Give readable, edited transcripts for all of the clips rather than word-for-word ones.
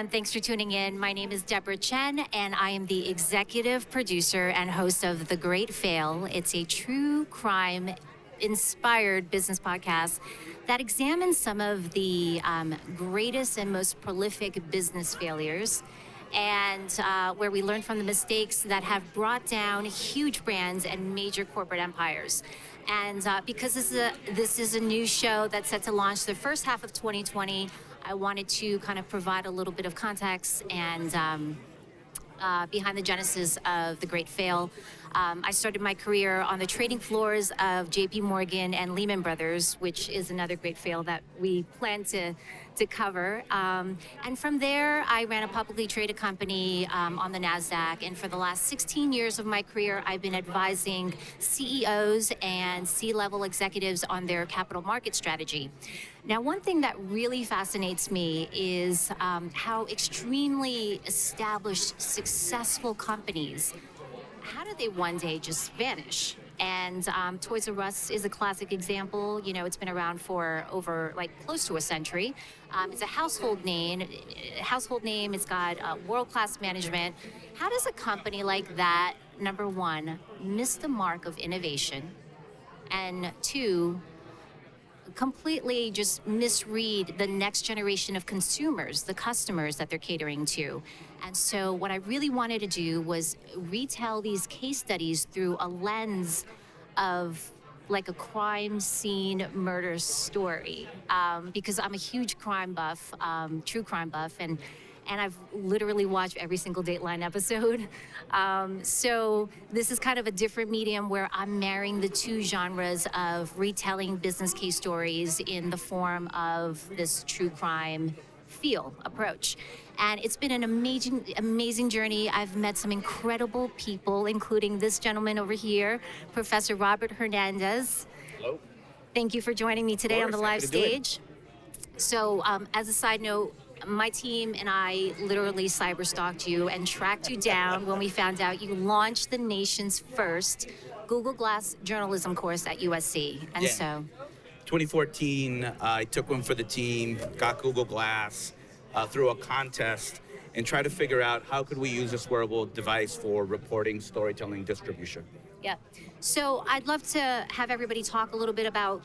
everyone. Thanks for tuning in. My name is Debra Chen, and I am the executive producer and host of The Great Fail. It's a true crime inspired business podcast that examines some of the greatest and most prolific business failures, and where we learn from the mistakes that have brought down huge brands and major corporate empires. And because this is a new show that's set to launch the first half of 2020, I wanted to kind of provide a little bit of context and behind the genesis of The Great Fail. I started my career on the trading floors of JP Morgan and Lehman Brothers, which is another great fail that we plan to cover. And from there, I ran a publicly traded company on the NASDAQ. And for the last 16 years of my career, I've been advising CEOs and C-level executives on their capital market strategy. Now, one thing that really fascinates me is how extremely established, successful companies, how do they one day just vanish? And Toys R Us is a classic example. You know, it's been around for over close to a century. It's a household name. It's got world-class management. How does a company like that, number one, miss the mark of innovation, and two, completely just misread the next generation of consumers, the customers that they're catering to? And so what I really wanted to do was retell these case studies through a lens of like a crime scene murder story, because I'm a huge crime buff, true crime buff, and I've literally watched every single Dateline episode. So this is kind of a different medium where I'm marrying the two genres of retelling business case stories in the form of this true crime feel approach. And it's been an amazing journey. I've met some incredible people, including this gentleman over here, Professor Robert Hernandez. Hello. Thank you for joining me today on the live stage. So as a side note, my team and I literally cyber-stalked you and tracked you down when we found out you launched the nation's first Google Glass journalism course at USC. And so 2014, I took one for the team, got Google Glass through a contest, and tried to figure out how could we use this wearable device for reporting, storytelling, distribution. Yeah. So I'd love to have everybody talk a little bit about,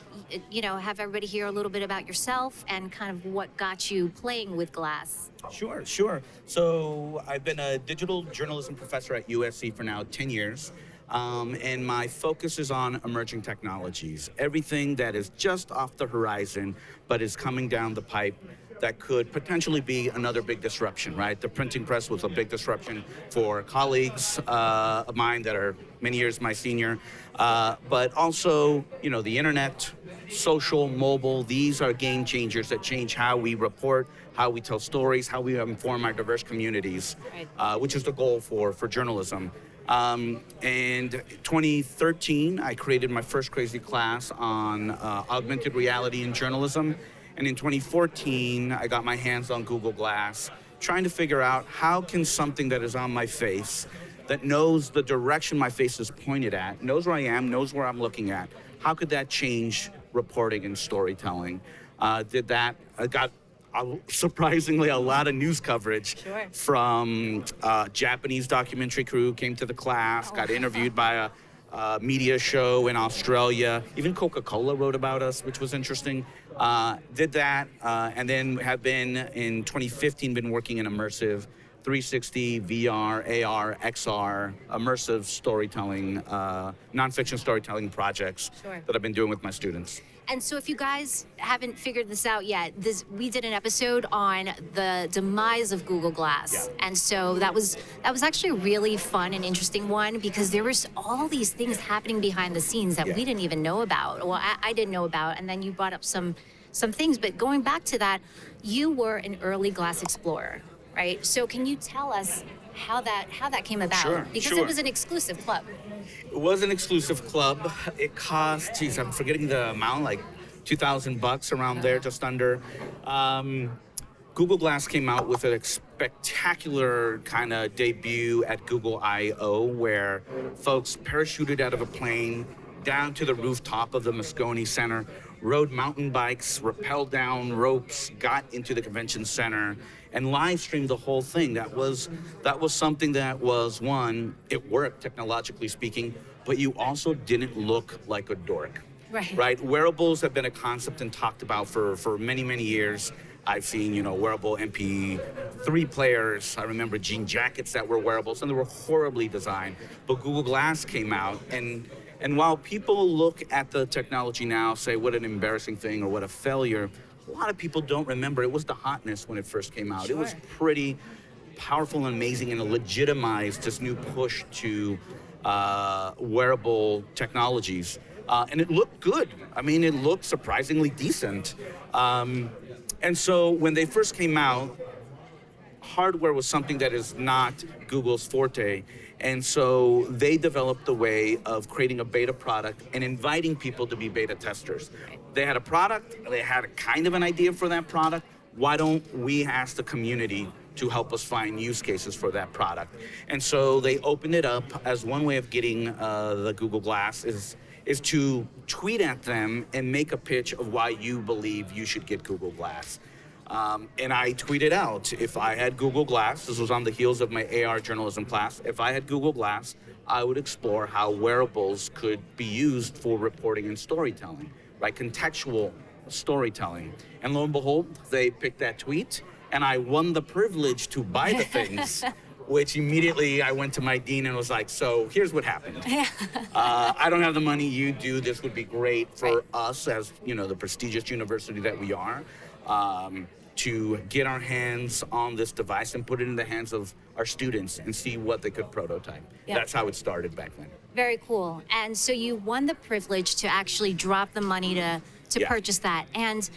have everybody hear a little bit about yourself and kind of what got you playing with glass. Sure. So I've been a digital journalism professor at USC for now 10 years. And my focus is on emerging technologies, everything that is just off the horizon, but is coming down the pipe that could potentially be another big disruption, right? The printing press was a big disruption for colleagues of mine that are many years my senior, but also, the internet, social, mobile, these are game changers that change how we report, how we tell stories, how we inform our diverse communities, which is the goal for journalism. And 2013, I created my first crazy class on augmented reality in journalism. And in 2014, I got my hands on Google Glass, trying to figure out how can something that is on my face, that knows the direction my face is pointed at, knows where I am, knows where I'm looking at, how could that change reporting and storytelling? Did that. I got surprisingly a lot of news coverage from Japanese documentary crew came to the class, got interviewed by a media show in Australia. Even Coca-Cola wrote about us, which was interesting. Did that, and then have been, in 2015, been working in immersive 360, VR, AR, XR, immersive storytelling, nonfiction storytelling projects that I've been doing with my students. And so if you guys haven't figured this out yet, we did an episode on the demise of Google Glass. Yeah. And so that was actually a really fun and interesting one, because there was all these things happening behind the scenes that we didn't even know about. Well, I didn't know about, and then you brought up some things. But going back to that, you were an early glass explorer, right? So can you tell us how that came about? Because it was an exclusive club. It was an exclusive club. It cost, I'm forgetting the amount, like $2,000 around there, just under. Google Glass came out with a spectacular kind of debut at Google I/O, where folks parachuted out of a plane down to the rooftop of the Moscone Center, rode mountain bikes, rappelled down ropes, got into the convention center, and live streamed the whole thing. That was something that was, one, it worked technologically speaking, but you also didn't look like a dork. Right? Wearables have been a concept and talked about for many, many years. I've seen, wearable MP3 players. I remember jean jackets that were wearables, and they were horribly designed. But Google Glass came out, and while people look at the technology now, say what an embarrassing thing or what a failure, a lot of people don't remember it was the hotness when it first came out. Sure. It was pretty powerful and amazing, and it legitimized this new push to wearable technologies. And it looked good. I mean, it looked surprisingly decent. And so when they first came out, hardware was something that is not Google's forte. And so they developed a way of creating a beta product and inviting people to be beta testers. They had a product, they had a kind of an idea for that product. Why don't we ask the community to help us find use cases for that product? And so they opened it up as one way of getting the Google Glass is to tweet at them and make a pitch of why you believe you should get Google Glass. And I tweeted out, if I had Google Glass, this was on the heels of my AR journalism class, if I had Google Glass, I would explore how wearables could be used for reporting and storytelling, right? Contextual storytelling. And lo and behold, they picked that tweet, and I won the privilege to buy the things. Which immediately I went to my dean and was like, so here's what happened. I don't have the money, you do. This would be great for us as, the prestigious university that we are, to get our hands on this device and put it in the hands of our students and see what they could prototype. Yep. That's how it started back then. Very cool. And so you won the privilege to actually drop the money to purchase that. And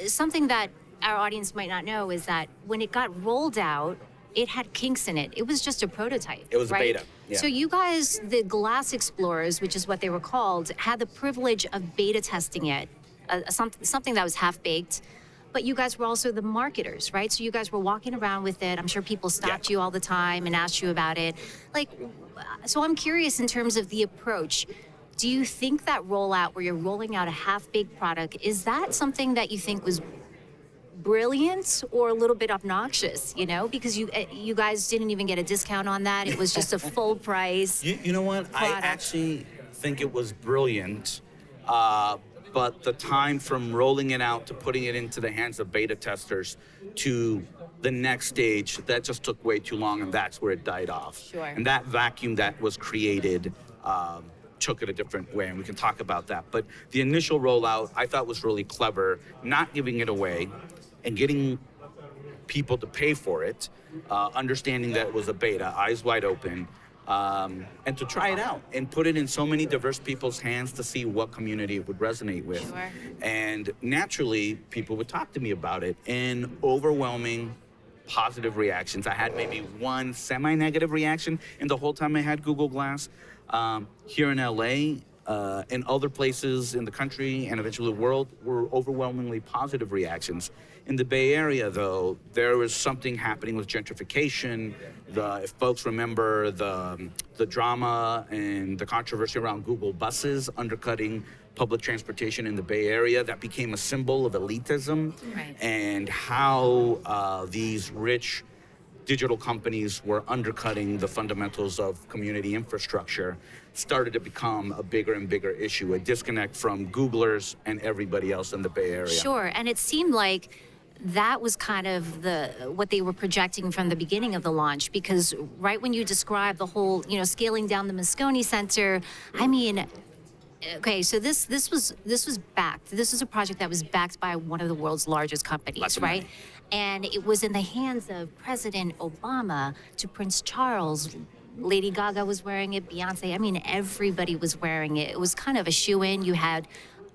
something that our audience might not know is that when it got rolled out, it had kinks in it. It was just a prototype. It was right? beta. Yeah. So you guys, the Glass Explorers, which is what they were called, had the privilege of beta testing it, something that was half-baked. But you guys were also the marketers, right? So you guys were walking around with it. I'm sure people stopped you all the time and asked you about it. So I'm curious in terms of the approach. Do you think that rollout where you're rolling out a half-baked product, is that something that you think was brilliant or a little bit obnoxious, because you guys didn't even get a discount on that. It was just a full price. You know what? Product. I actually think it was brilliant, but the time from rolling it out to putting it into the hands of beta testers to the next stage, that just took way too long, and that's where it died off. Sure. And that vacuum that was created took it a different way, and we can talk about that. But the initial rollout I thought was really clever, not giving it away, and getting people to pay for it, understanding that it was a beta, eyes wide open, and to try it out and put it in so many diverse people's hands to see what community it would resonate with. Sure. And naturally, people would talk to me about it, and overwhelming positive reactions. I had maybe one semi-negative reaction in the whole time I had Google Glass. Here in LA, and other places in the country and eventually the world were overwhelmingly positive reactions. In the Bay Area, though, there was something happening with gentrification. If folks remember the drama and the controversy around Google buses undercutting public transportation in the Bay Area, that became a symbol of elitism. Right. And how these rich digital companies were undercutting the fundamentals of community infrastructure started to become a bigger and bigger issue, a disconnect from Googlers and everybody else in the Bay Area. Sure, and it seemed like that was kind of what they were projecting from the beginning of the launch, because right when you described the whole, scaling down the Moscone Center, I mean, okay, so this was backed. This is a project that was backed by one of the world's largest companies, right? Money. And it was in the hands of President Obama to Prince Charles. Lady Gaga was wearing it, Beyonce. I mean, everybody was wearing it. It was kind of a shoe-in. You had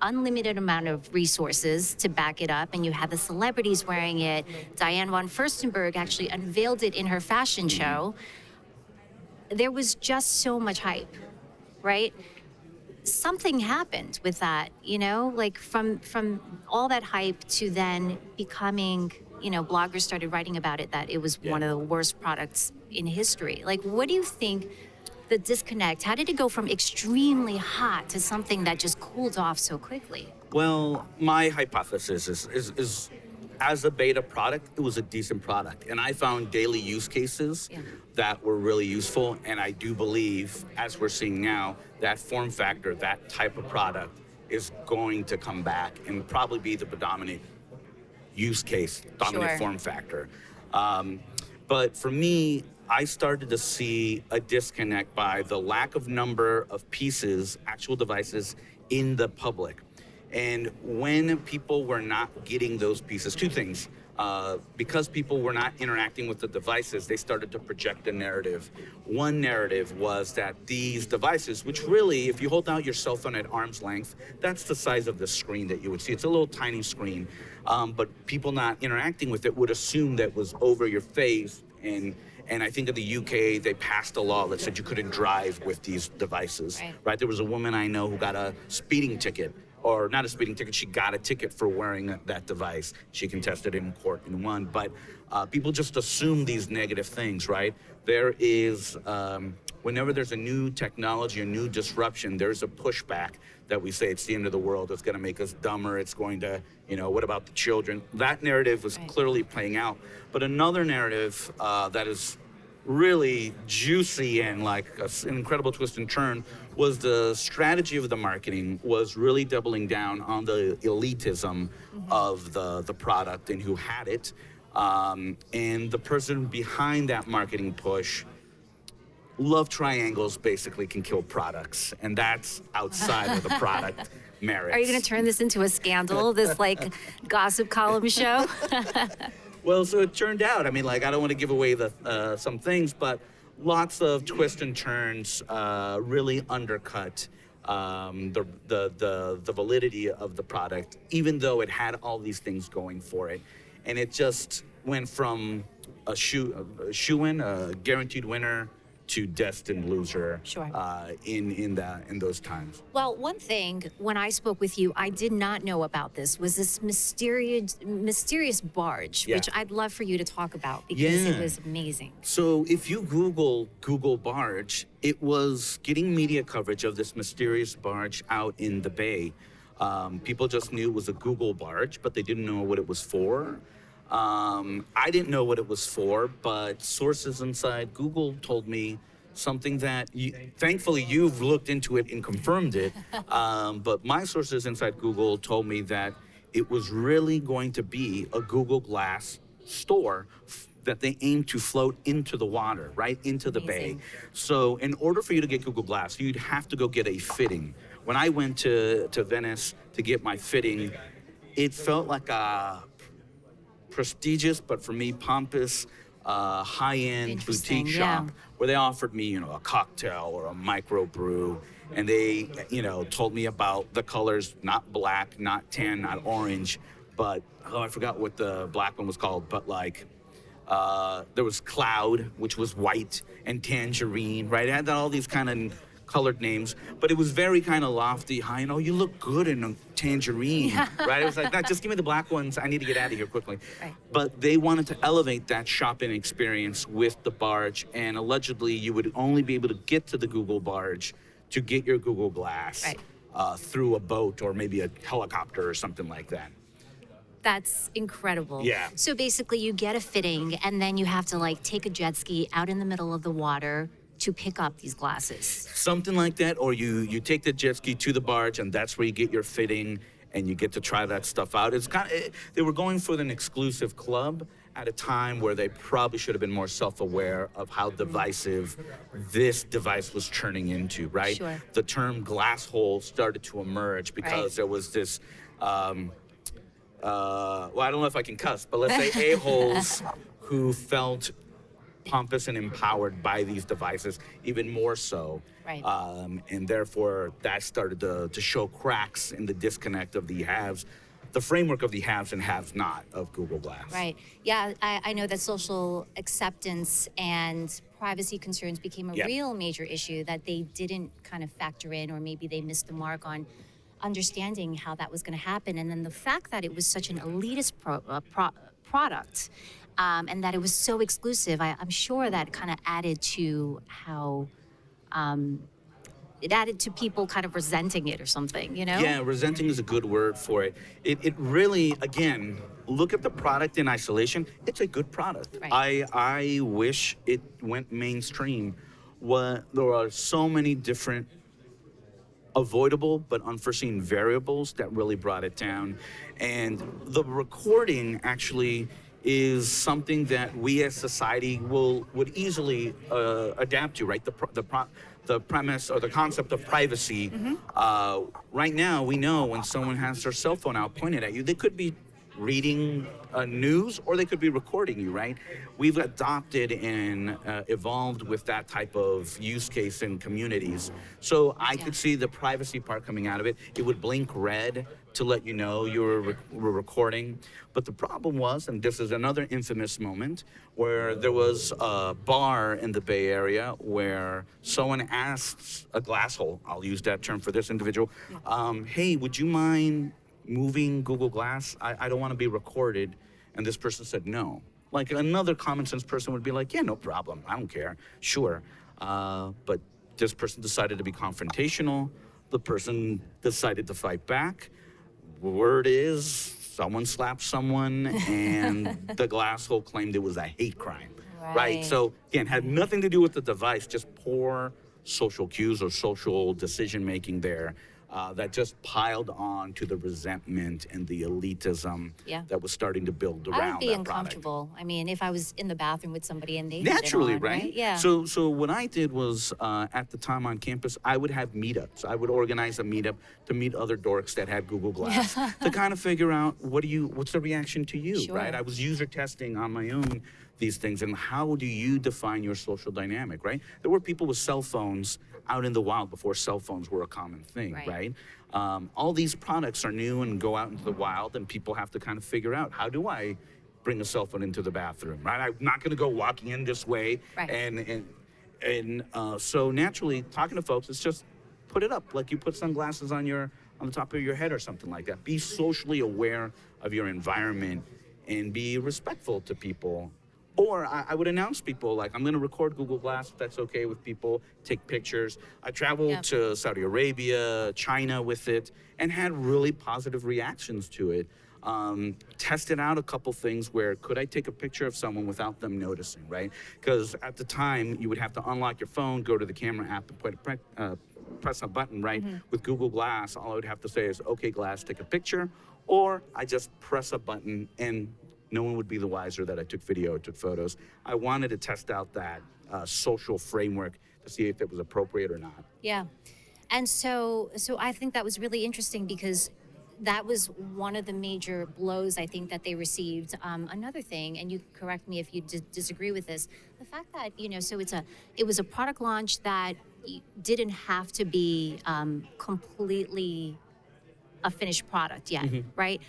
unlimited amount of resources to back it up, and you had the celebrities wearing it. Diane von Furstenberg actually unveiled it in her fashion show. There was just so much hype, right? Something happened with that, from all that hype to then becoming, bloggers started writing about it, that it was one of the worst products in history. What do you think the disconnect, how did it go from extremely hot to something that just cooled off so quickly? Well, my hypothesis is as a beta product, it was a decent product. And I found daily use cases that were really useful. And I do believe, as we're seeing now, that form factor, that type of product is going to come back and probably be the predominant use case, dominant form factor. But for me, I started to see a disconnect by the lack of number of pieces, actual devices in the public. And when people were not getting those pieces, two things. Because people were not interacting with the devices, they started to project a narrative. One narrative was that these devices, which really, if you hold out your cell phone at arm's length, that's the size of the screen that you would see. It's a little tiny screen. But people not interacting with it would assume that was over your face. And I think in the UK, they passed a law that said you couldn't drive with these devices, right? There was a woman I know who got a speeding ticket, or not a speeding ticket, she got a ticket for wearing that device. She contested in court and won. But people just assume these negative things, right? There is, whenever there's a new technology, a new disruption, there's a pushback that we say it's the end of the world, it's gonna make us dumber, it's going to, what about the children? That narrative was clearly playing out. But another narrative that is really juicy and like an incredible twist and turn was the strategy of the marketing was really doubling down on the elitism of the product and who had it. And the person behind that marketing push, love triangles basically can kill products, and that's outside of the product merits. Are you going to turn this into a scandal, this like gossip column show? Well, so it turned out, I don't want to give away some things, but lots of twists and turns really undercut the validity of the product, even though it had all these things going for it. And it just went from a shoe-in, a guaranteed winner, to destined loser in those times. Well, one thing, when I spoke with you, I did not know about this, was this mysterious barge, which I'd love for you to talk about because it was amazing. So if you Google barge, it was getting media coverage of this mysterious barge out in the bay. People just knew it was a Google barge, but they didn't know what it was for. I didn't know what it was for, but sources inside Google told me something that, thankfully, you've looked into it and confirmed it. But my sources inside Google told me that it was really going to be a Google Glass store that they aim to float into the water, right into the bay. So in order for you to get Google Glass, you'd have to go get a fitting. When I went to Venice to get my fitting, it felt like a prestigious, but for me, pompous, high-end boutique shop where they offered me, a cocktail or a microbrew, and they, told me about the colors, not black, not tan, not orange, but I forgot what the black one was called, but there was Cloud, which was white, and Tangerine, right? It had all these kind of colored names, but it was very kind of lofty, high, you look good in a tangerine, right? It was like, just give me the black ones. I need to get out of here quickly. Right. But they wanted to elevate that shopping experience with the barge, and allegedly you would only be able to get to the Google barge to get your Google Glass through a boat or maybe a helicopter or something like that. That's incredible. Yeah. So basically you get a fitting and then you have to take a jet ski out in the middle of the water to pick up these glasses. Something like that, or you take the jet ski to the barge and that's where you get your fitting and you get to try that stuff out. It's they were going for an exclusive club at a time where they probably should have been more self-aware of how divisive this device was turning into, right? Sure. The term glass hole started to emerge because there was this, I don't know if I can cuss, but let's say a-holes who felt pompous and empowered by these devices, even more so. Right. And therefore, that started to show cracks in the disconnect of the haves, the framework of the haves and haves not of Google Glass. Right. Yeah, I know that social acceptance and privacy concerns became a real major issue that they didn't kind of factor in, or maybe they missed the mark on understanding how that was going to happen. And then the fact that it was such an elitist product, and that it was so exclusive, I'm sure that kind of added to how it added to people kind of resenting it or something, you know? Yeah, resenting is a good word for it. It really, again, look at the product in isolation. It's a good product. Right. I wish it went mainstream. There are so many different avoidable but unforeseen variables that really brought it down. And the recording actually is something that we as society would easily adapt to, right? The premise or the concept of privacy. Right now, we know when someone has their cell phone out pointed at you, they could be reading news or they could be recording you, right? We've adopted and evolved with that type of use case in communities. So I could see the privacy part coming out of it. It would blink red to let you know you were recording. But the problem was, and this is another infamous moment, where there was a bar in the Bay Area where someone asked a glasshole, I'll use that term for this individual, hey, would you mind moving Google Glass? I don't want to be recorded. And this person said no. Like another common sense person would be like, yeah, no problem. I don't care. Sure. But this person decided to be confrontational. The person decided to fight back. Word is someone slapped someone and the glasshole claimed it was a hate crime. Right? So again, had nothing to do with the device, just poor social cues or social decision making there. That just piled on to the resentment and the elitism that was starting to build around that I would be product. uncomfortable. I mean, if I was in the bathroom with somebody and they Naturally, had it on, right? Yeah. So what I did was, at the time on campus, I would have meetups. I would organize a meetup to meet other dorks that had Google Glass to kind of figure out what's the reaction to you, right? I was user testing on my own these things, and how do you define your social dynamic, right? There were people with cell phones out in the wild before cell phones were a common thing, right? All these products are new and go out into the wild, and people have to kind of figure out, how do I bring a cell phone into the bathroom, right? I'm not going to go walking in this way, and so naturally, talking to folks, it's just put it up like you put sunglasses on the top of your head or something like that. Be socially aware of your environment and be respectful to people. Or I would announce people, like, I'm going to record Google Glass, if that's okay with people, take pictures. I traveled to Saudi Arabia, China with it, and had really positive reactions to it. Tested out a couple things where, could I take a picture of someone without them noticing, right? Because at the time, you would have to unlock your phone, go to the camera app, and press a button, right? With Google Glass, all I would have to say is, okay, Glass, take a picture. Or I just press a button and no one would be the wiser that I took video, took photos. I wanted to test out that social framework to see if it was appropriate or not. Yeah. And so I think that was really interesting because that was one of the major blows I think that they received. Another thing, and you correct me if you disagree with this, the fact that, so it was a product launch that didn't have to be completely a finished product yet, right?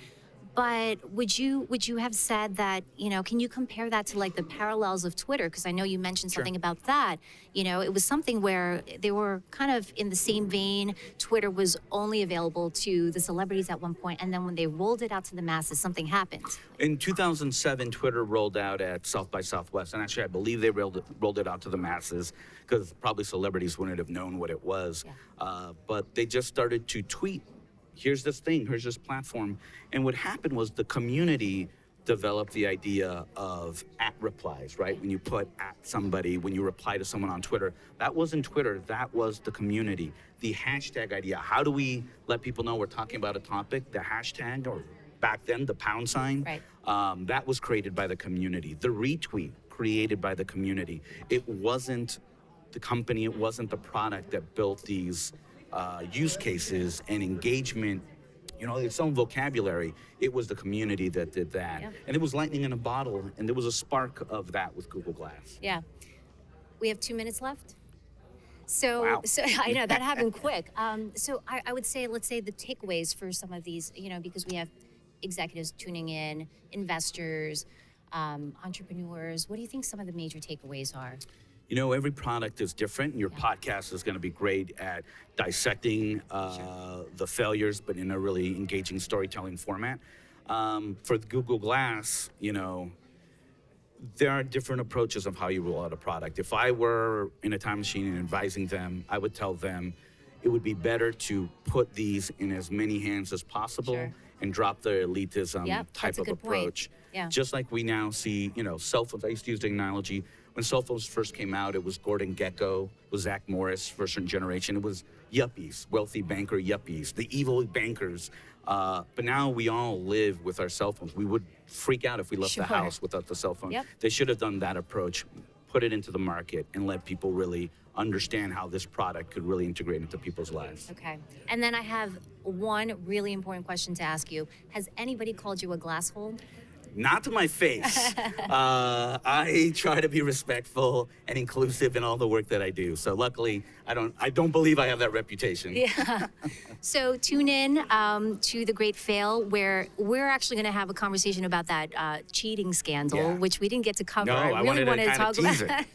But would you have said that, can you compare that to like the parallels of Twitter? Because I know you mentioned something about that. It was something where they were kind of in the same vein. Twitter was only available to the celebrities at one point, and then when they rolled it out to the masses, something happened. In 2007, Twitter rolled out at South by Southwest, and actually I believe they rolled it out to the masses because probably celebrities wouldn't have known what it was. But they just started to tweet, here's this thing, here's this platform. And what happened was the community developed the idea of at replies, right? When you put at somebody, when you reply to someone on Twitter, that wasn't Twitter, that was the community. The hashtag idea, how do we let people know we're talking about a topic? The hashtag, or back then, the pound sign, that was created by the community. The retweet, created by the community. It wasn't the company, it wasn't the product that built these use cases and engagement, its own vocabulary. It was the community that did that. And it was lightning in a bottle, and there was a spark of that with Google Glass. Yeah. We have 2 minutes left. So I know that happened quick. So I would say, let's say the takeaways for some of these, because we have executives tuning in, investors, entrepreneurs. What do you think some of the major takeaways are? Every product is different, and your podcast is going to be great at dissecting the failures, but in a really engaging storytelling format. For the Google Glass, there are different approaches of how you roll out a product. If I were in a time machine and advising them, I would tell them, it would be better to put these in as many hands as possible. Sure. And drop the elitism Yep, type that's a of good point. approach. Yeah. Just like we now see, cell phones. I used to use the analogy when cell phones first came out. It was Gordon Gekko, it was Zach Morris for a certain generation. It was yuppies, wealthy banker yuppies, the evil bankers. But now we all live with our cell phones. We would freak out if we left the Sure. house without the cell phone. Yep. They should have done that approach, put it into the market, and let people really understand how this product could really integrate into people's lives. Okay. And then I have one really important question to ask you. Has anybody called you a glass hole? Not to my face. I try to be respectful and inclusive in all the work that I do. So luckily, I don't believe I have that reputation. Yeah. So tune in to The Great Fail, where we're actually going to have a conversation about that cheating scandal, Yeah. which we didn't get to cover. No, I wanted to kind of tease it.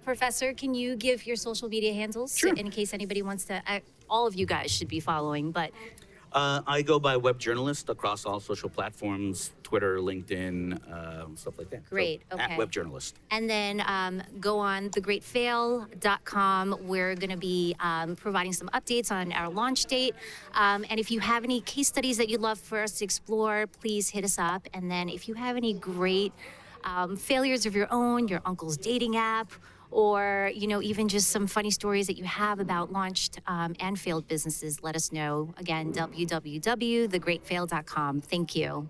Professor, can you give your social media handles Sure. in case anybody wants to? All of you guys should be following, but I go by web journalist across all social platforms, Twitter, LinkedIn, stuff like that. Great, So, okay. At web journalist. and then go on thegreatfail.com. We're going to be providing some updates on our launch date. And if you have any case studies that you'd love for us to explore, please hit us up. And then if you have any great failures of your own, your uncle's dating app, or even just some funny stories that you have about launched and failed businesses, let us know. Again, www.thegreatfail.com. Thank you.